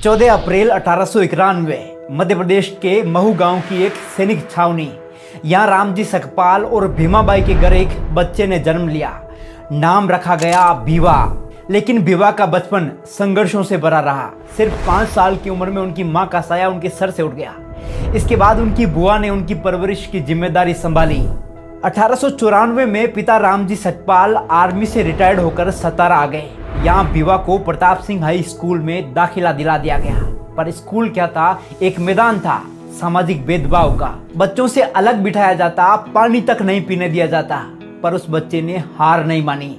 14 अप्रैल 1891 मध्य प्रदेश के महू गांव की एक सैनिक छावनी। यहाँ रामजी सकपाल और भीमाबाई के घर एक बच्चे ने जन्म लिया। नाम रखा गया भीवा। लेकिन भीवा का बचपन संघर्षों से भरा रहा। सिर्फ 5 साल की उम्र में उनकी मां का साया उनके सर से उठ गया। इसके बाद उनकी बुआ ने उनकी परवरिश की जिम्मेदारी संभाली। 1894 में पिता रामजी सकपाल आर्मी से रिटायर्ड होकर सतारा आ गए। यहाँ भीवा को प्रताप सिंह हाई स्कूल में दाखिला दिला दिया गया। पर स्कूल क्या था, एक मैदान था सामाजिक भेदभाव का। बच्चों से अलग बिठाया जाता, पानी तक नहीं पीने दिया जाता। पर उस बच्चे ने हार नहीं मानी।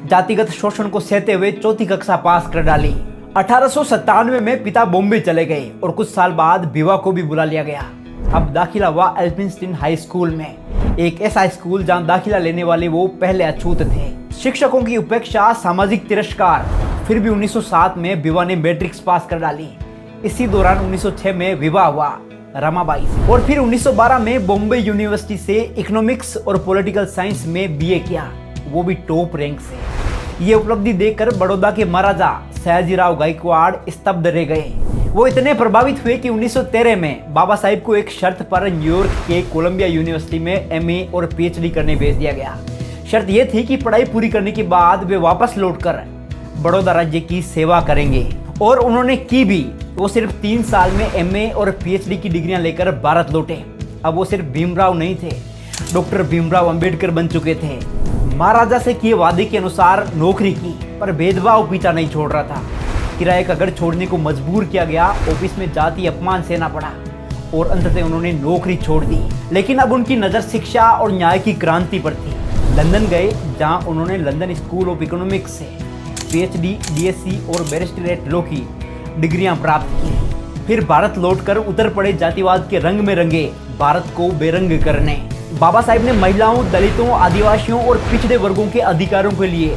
जातिगत शोषण को सहते हुए 4वीं कक्षा पास कर डाली। 1897 में पिता बॉम्बे चले गए और कुछ साल बाद भीवा को भी बुला लिया गया। अब दाखिला हुआ एल्फिंस्टीन हाई स्कूल में, एक ऐसा स्कूल जहां दाखिला लेने वाले वो पहले अछूत थे। शिक्षकों की उपेक्षा, सामाजिक तिरस्कार। फिर भी 1907 में भीवा ने मैट्रिक्स पास कर डाली। इसी दौरान 1906 में विवाह हुआ रमाबाई से और फिर 1912 में बॉम्बे यूनिवर्सिटी से इकोनॉमिक्स और पॉलिटिकल साइंस में बीए किया, वो भी टॉप रैंक से। ये उपलब्धि देखकर बड़ौदा के महाराजा सयाजीराव गायकवाड़ स्तब्ध रह गए। वो इतने प्रभावित हुए कि 1913 में बाबा साहिब को एक शर्त पर न्यूयॉर्क के कोलंबिया यूनिवर्सिटी में एमए और पीएचडी करने भेज दिया गया। शर्त यह थी कि पढ़ाई पूरी करने के बाद वे वापस लौटकर बड़ौदा राज्य की सेवा करेंगे, और उन्होंने की भी। वो सिर्फ 3 साल में एमए और पीएचडी की डिग्रियां लेकर भारत लौटे। अब वो सिर्फ भीमराव नहीं थे, डॉक्टर भीमराव अंबेडकर बन चुके थे। महाराजा से किए वादे के अनुसार नौकरी की, पर भेदभाव पीछा नहीं छोड़ रहा था। किराए का घर छोड़ने को मजबूर किया गया, ऑफिस में जाति अपमान सहना पड़ा और अंततः उन्होंने नौकरी छोड़ दी। लेकिन अब उनकी नज़र शिक्षा और न्याय की क्रांति पर थी। लंदन गए, जहां उन्होंने लंदन स्कूल ऑफ इकोनॉमिक्स से पीएचडी, डीएससी और बैरिस्टरेट लॉ की डिग्रियां प्राप्त की। फिर भारत लौटकर उतर पड़े जातिवाद के रंग में रंगे भारत को बेरंग करने। बाबा साहिब ने महिलाओं, दलितों, आदिवासियों और पिछड़े वर्गों के अधिकारों के लिए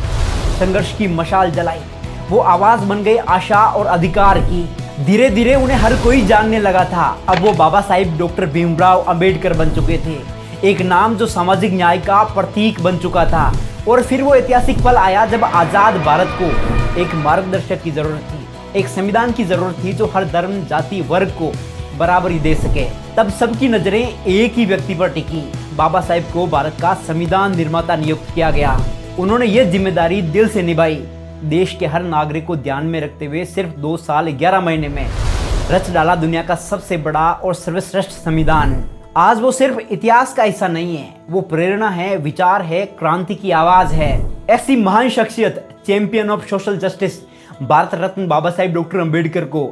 संघर्ष की मशाल जलाई। वो आवाज बन गए आशा और अधिकार की। धीरे धीरे उन्हें हर कोई जानने लगा था। अब वो बाबा साहिब डॉक्टर भीमराव अंबेडकर बन चुके थे, एक नाम जो सामाजिक न्याय का प्रतीक बन चुका था। और फिर वो ऐतिहासिक पल आया जब आजाद भारत को एक मार्गदर्शक की जरूरत थी, एक संविधान की जरूरत थी जो हर धर्म, जाति, वर्ग को बराबरी दे सके। तब सबकी नजरें एक ही व्यक्ति पर टिकी। बाबा साहिब को भारत का संविधान निर्माता नियुक्त किया गया। उन्होंने ये जिम्मेदारी दिल से निभाई। देश के हर नागरिक को ध्यान में रखते हुए सिर्फ 2 साल 11 महीने में रच डाला दुनिया का सबसे बड़ा और सर्वश्रेष्ठ संविधान। आज वो सिर्फ इतिहास का हिस्सा नहीं है, वो प्रेरणा है, विचार है, क्रांति की आवाज है। ऐसी महान शख्सियत, champion of social justice, Bharat Ratna Baba Sahib doctor Ambedkar को